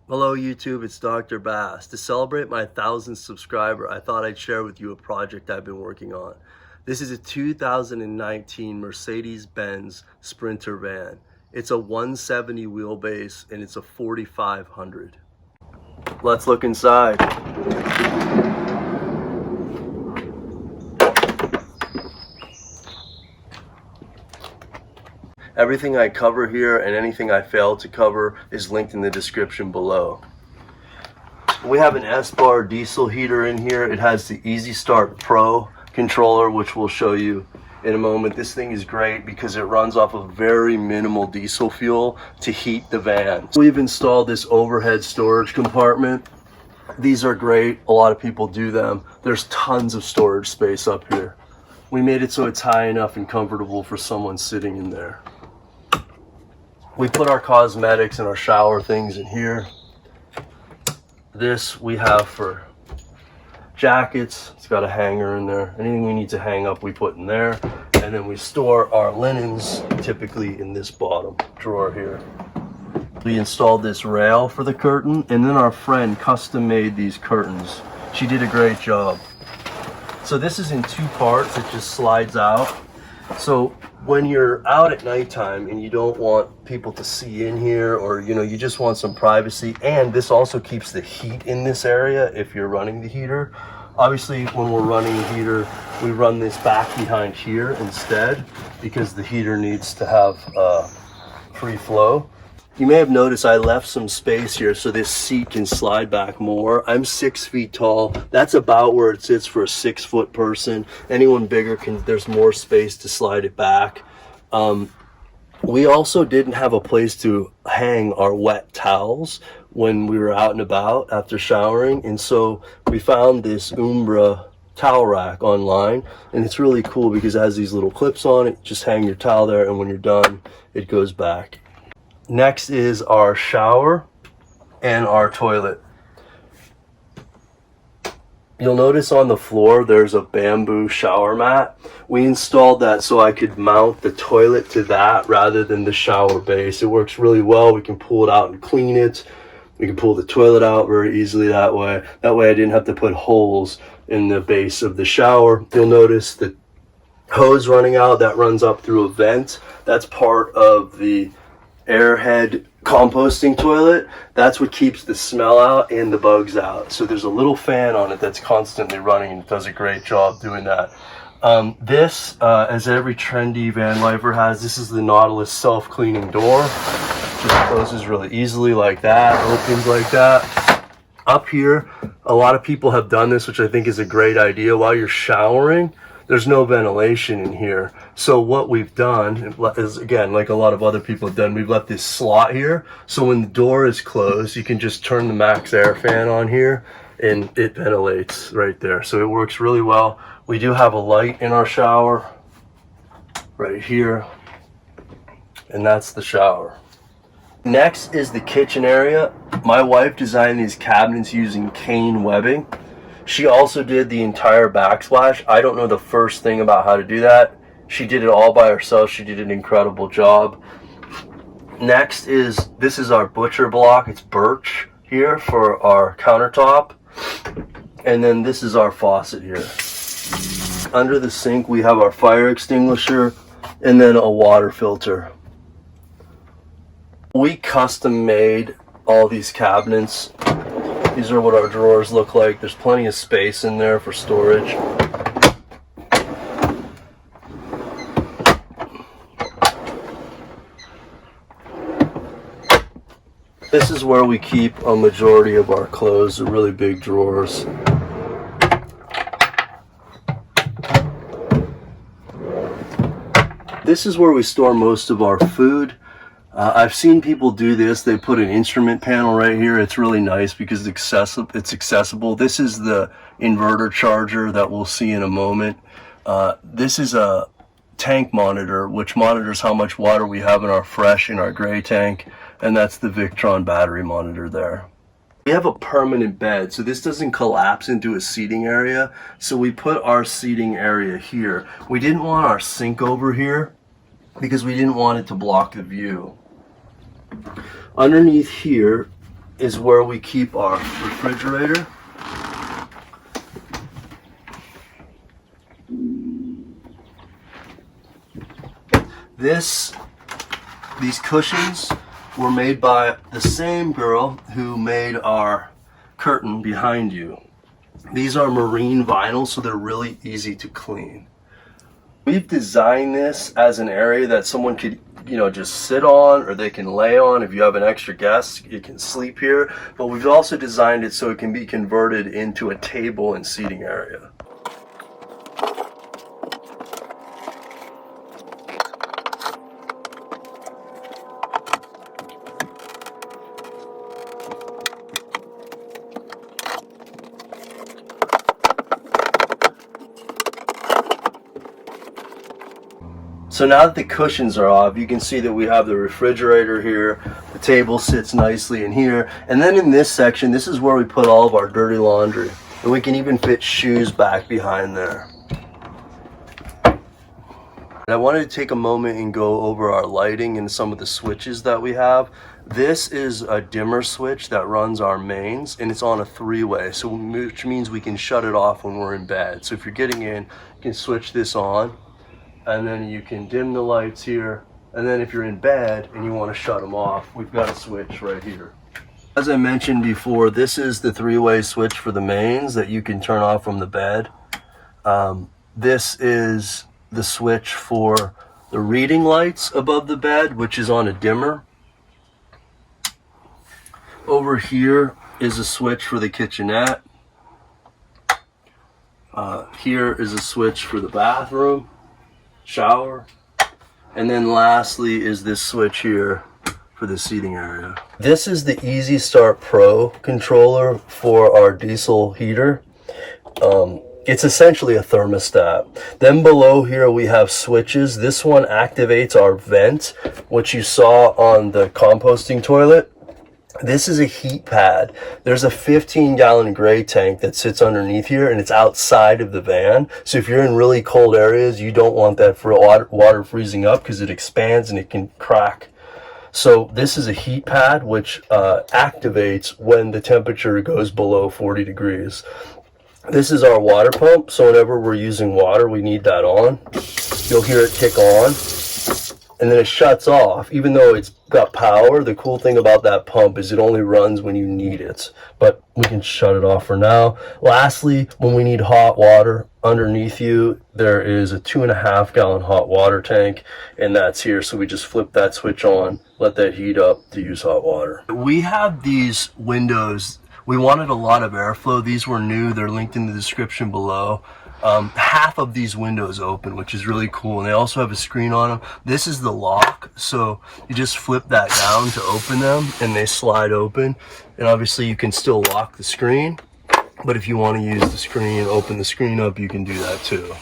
Hello YouTube, it's Dr. Bass. To celebrate my 1,000th subscriber, I thought I'd share with you a project I've been working on. This is a 2019 Mercedes-Benz Sprinter van. It's a 170 wheelbase and it's a 4500. Let's look inside. Everything I cover here and anything I fail to cover is linked in the description below. We have an S-Bar diesel heater in here. It has the Easy Start Pro controller, which we'll show you in a moment. This thing is great because it runs off of very minimal diesel fuel to heat the van. We've installed this overhead storage compartment. These are great. A lot of people do them. There's tons of storage space up here. We made it so it's high enough and comfortable for someone sitting in there. We put our cosmetics and our shower things in here. This we have for jackets. It's got a hanger in there. Anything we need to hang up we put in there. And then we store our linens typically in this bottom drawer here. We installed this rail for the curtain, and then our friend custom made these curtains. She did a great job. So this is in two parts. It just slides out. So when you're out at nighttime and you don't want people to see in here, or you just want some privacy, and this also keeps the heat in this area if you're running the heater. Obviously when we're running a heater, we run this back behind here instead because the heater needs to have free flow. You may have noticed I left some space here so this seat can slide back more. I'm 6 feet tall. That's about where it sits for a 6-foot person. Anyone bigger there's more space to slide it back. We also didn't have a place to hang our wet towels when we were out and about after showering. And so we found this Umbra towel rack online, and it's really cool because it has these little clips on it. Just hang your towel there, and when you're done, it goes back. Next is our shower and our toilet. You'll notice on the floor there's a bamboo shower mat. We installed that so I could mount the toilet to that rather than the shower base. It works really well. We can pull it out and clean it. We can pull the toilet out very easily that way. That way I didn't have to put holes in the base of the shower. You'll notice the hose running out that runs up through a vent. That's part of the airhead composting toilet. That's what keeps the smell out and the bugs out. So there's a little fan on it that's constantly running, and it does a great job doing that. This, as every trendy van lifer has, this is the Nautilus self-cleaning door. Just closes really easily like that, opens like that. Up here, a lot of people have done this, which I think is a great idea. While you're showering, there's no ventilation in here. So what we've done is, again, like a lot of other people have done, we've left this slot here. So when the door is closed, you can just turn the max air fan on here and it ventilates right there. So it works really well. We do have a light in our shower right here, and that's the shower. Next is the kitchen area. My wife designed these cabinets using cane webbing. She also did the entire backsplash. I don't know the first thing about how to do that. She did it all by herself. She did an incredible job. Next is, this is our butcher block. It's birch here for our countertop. And then this is our faucet here. Under the sink, we have our fire extinguisher and then a water filter. We custom made all these cabinets. These are what our drawers look like. There's plenty of space in there for storage. This is where we keep a majority of our clothes, the really big drawers. This is where we store most of our food. I've seen people do this. They put an instrument panel right here. It's really nice because it's accessible. This is the inverter charger that we'll see in a moment. This is a tank monitor, which monitors how much water we have in our fresh and our gray tank. And that's the Victron battery monitor there. We have a permanent bed, so this doesn't collapse into a seating area. So we put our seating area here. We didn't want our sink over here because we didn't want it to block the view. Underneath here is where we keep our refrigerator. These cushions were made by the same girl who made our curtain behind you. These are marine vinyl, so they're really easy to clean. We've designed this as an area that someone could, just sit on, or they can lay on. If you have an extra guest, you can sleep here. But we've also designed it so it can be converted into a table and seating area. So now that the cushions are off, you can see that we have the refrigerator here, the table sits nicely in here, and then in this section, this is where we put all of our dirty laundry, and we can even fit shoes back behind there. And I wanted to take a moment and go over our lighting and some of the switches that we have. This is a dimmer switch that runs our mains, and it's on a 3-way, so which means we can shut it off when we're in bed. So if you're getting in, you can switch this on, and then you can dim the lights here, and then if you're in bed and you want to shut them off, we've got a switch right here. As I mentioned before, this is the 3-way switch for the mains that you can turn off from the bed. This is the switch for the reading lights above the bed, which is on a dimmer. Over here is a switch for the kitchenette. Here is a switch for the bathroom, shower, and then lastly is this switch here for the seating area. This is the Easy Start Pro controller for our diesel heater. It's essentially a thermostat. Then below here we have switches. This one activates our vent, which you saw on the composting toilet. This is a heat pad. There's a 15-gallon gray tank that sits underneath here, and it's outside of the van. So if you're in really cold areas, you don't want that for water freezing up, because it expands and it can crack. So this is a heat pad which activates when the temperature goes below 40 degrees. This is our water pump, so whenever we're using water, we need that on. You'll hear it kick on, and then it shuts off. Even though it's got power, the cool thing about that pump is it only runs when you need it, but we can shut it off for now. Lastly, when we need hot water, underneath you there is a 2.5-gallon hot water tank, and that's here, so we just flip that switch on, let that heat up to use hot water. We have these windows. We wanted a lot of airflow. These were new. They're linked in the description below. Half of these windows open, which is really cool, and they also have a screen on them. This is the lock, so you just flip that down to open them, and they slide open. And obviously you can still lock the screen, but if you want to use the screen, open the screen up, you can do that too.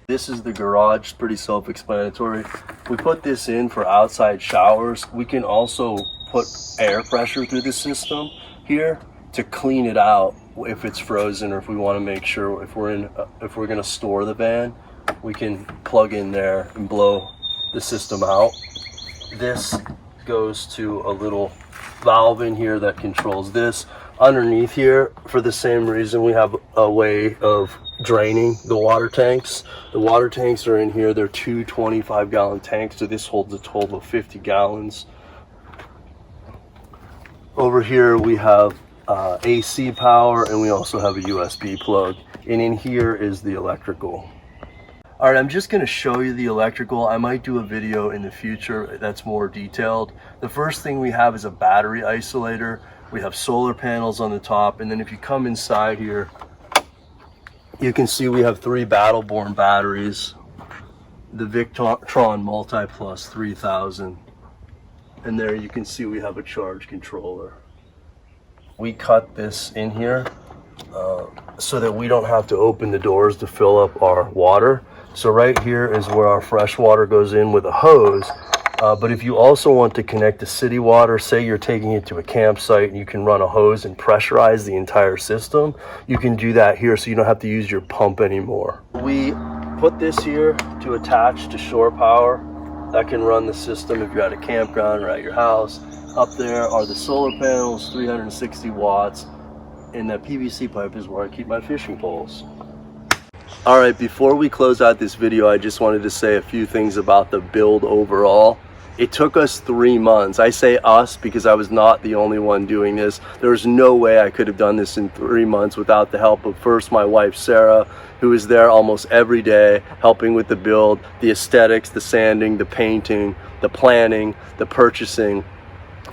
This is the garage, pretty self-explanatory. We put this in for outside showers. We can also put air pressure through the system here to clean it out if it's frozen, or if we want to make sure if we're going to store the van, we can plug in there and blow the system out. This goes to a little valve in here that controls this. Underneath here, for the same reason, we have a way of draining the water tanks. The water tanks are in here. They're two 25-gallon tanks, so this holds a total of 50 gallons. Over here we have AC power, and we also have a USB plug, and in here is the electrical. All right, I'm just going to show you the electrical. I might do a video in the future that's more detailed. The first thing we have is a battery isolator. We have solar panels on the top, and then if you come inside here, you can see we have 3 Battle-Born batteries, the Victron Multi Plus 3000, and there you can see we have a charge controller. We cut this in here so that we don't have to open the doors to fill up our water. So right here is where our fresh water goes in with a hose. But if you also want to connect to city water, say you're taking it to a campsite and you can run a hose and pressurize the entire system, you can do that here, so you don't have to use your pump anymore. We put this here to attach to shore power. that can run the system if you're at a campground or at your house. Up there are the solar panels, 360 watts, and that PVC pipe is where I keep my fishing poles. Alright, before we close out this video, I just wanted to say a few things about the build overall. It took us 3 months. I say us because I was not the only one doing this. There was no way I could have done this in 3 months without the help of first my wife Sarah, who is there almost every day helping with the build, the aesthetics, the sanding, the painting, the planning, the purchasing,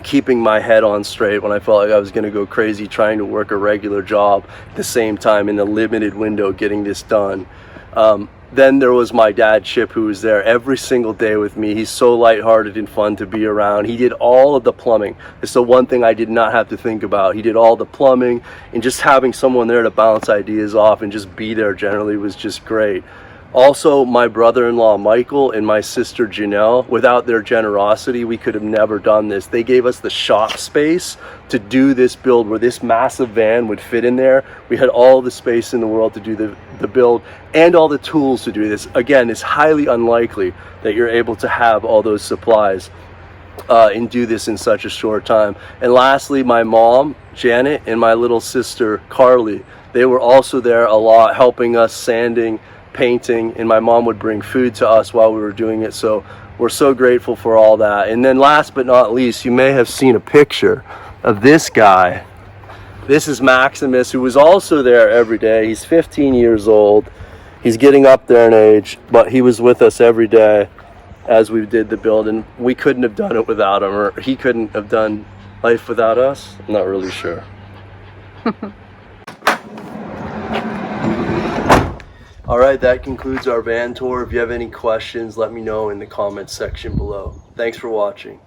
keeping my head on straight when I felt like I was going to go crazy trying to work a regular job at the same time in a limited window getting this done. Then there was my dad Chip, who was there every single day with me. He's so lighthearted and fun to be around. He did all of the plumbing. It's the one thing I did not have to think about. He did all the plumbing, and just having someone there to bounce ideas off and just be there generally was just great. Also, my brother-in-law Michael and my sister Janelle, without their generosity, we could have never done this. They gave us the shop space to do this build where this massive van would fit in there. We had all the space in the world to do the build and all the tools to do this. Again, it's highly unlikely that you're able to have all those supplies and do this in such a short time. And lastly, my mom, Janet, and my little sister, Carly, they were also there a lot helping us sanding, painting, and my mom would bring food to us while we were doing it. So we're so grateful for all that. And then last but not least, you may have seen a picture of this guy. This is Maximus, who was also there every day. He's 15 years old. He's getting up there in age, but he was with us every day as we did the build, and we couldn't have done it without him, or he couldn't have done life without us. I'm not really sure. Alright, that concludes our van tour. If you have any questions, let me know in the comments section below. Thanks for watching.